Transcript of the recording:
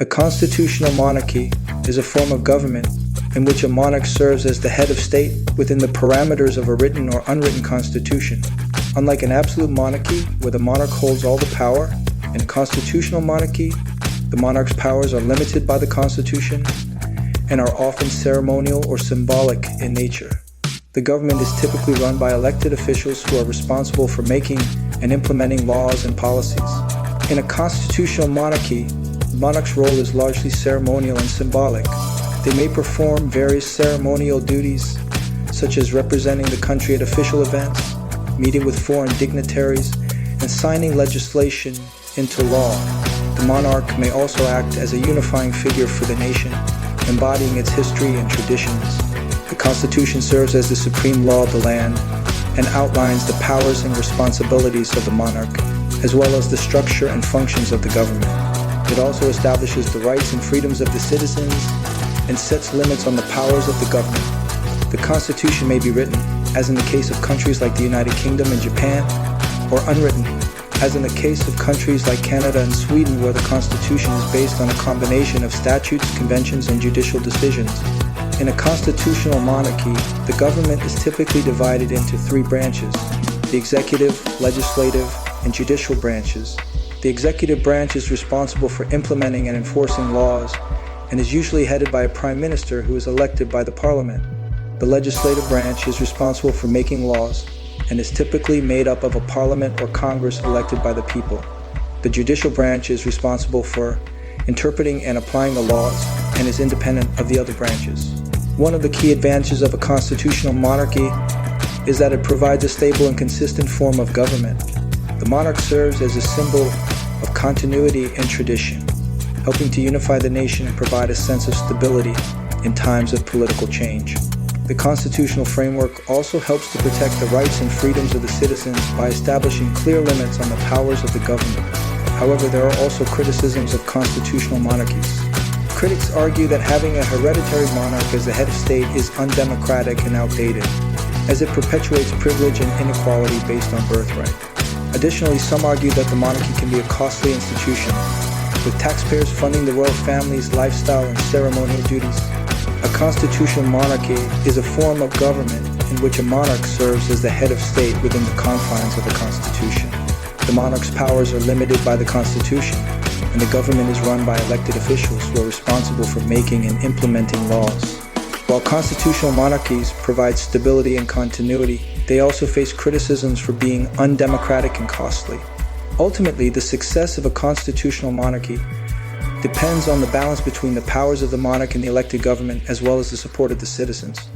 A constitutional monarchy is a form of government in which a monarch serves as the head of state within the parameters of a written or unwritten constitution. Unlike an absolute monarchy, where the monarch holds all the power, in a constitutional monarchy, the monarch's powers are limited by the constitution and are often ceremonial or symbolic in nature. The government is typically run by elected officials who are responsible for making and implementing laws and policies. In a constitutional monarchy, the monarch's role is largely ceremonial and symbolic. They may perform various ceremonial duties, such as representing the country at official events, meeting with foreign dignitaries, and signing legislation into law. The monarch may also act as a unifying figure for the nation, embodying its history and traditions. The Constitution serves as the supreme law of the land and outlines the powers and responsibilities of the monarch, as well as the structure and functions of the government. It also establishes the rights and freedoms of the citizens and sets limits on the powers of the government. The Constitution may be written, as in the case of countries like the United Kingdom and Japan, or unwritten, as in the case of countries like Canada and Sweden, where the Constitution is based on a combination of statutes, conventions, and judicial decisions. In a constitutional monarchy, the government is typically divided into three branches: the executive, legislative, and judicial branches. The executive branch is responsible for implementing and enforcing laws and is usually headed by a prime minister who is elected by the parliament. The legislative branch is responsible for making laws and is typically made up of a parliament or congress elected by the people. The judicial branch is responsible for interpreting and applying the laws and is independent of the other branches. One of the key advantages of a constitutional monarchy is that it provides a stable and consistent form of government. The monarch serves as a symbol of continuity and tradition, helping to unify the nation and provide a sense of stability in times of political change. The constitutional framework also helps to protect the rights and freedoms of the citizens by establishing clear limits on the powers of the government. However, there are also criticisms of constitutional monarchies. Critics argue that having a hereditary monarch as the head of state is undemocratic and outdated, as it perpetuates privilege and inequality based on birthright. Additionally, some argue that the monarchy can be a costly institution, with taxpayers funding the royal family's lifestyle and ceremonial duties. A constitutional monarchy is a form of government in which a monarch serves as the head of state within the confines of the Constitution. The monarch's powers are limited by the Constitution, and the government is run by elected officials who are responsible for making and implementing laws. While constitutional monarchies provide stability and continuity, they also face criticisms for being undemocratic and costly. Ultimately, the success of a constitutional monarchy depends on the balance between the powers of the monarch and the elected government, as well as the support of the citizens.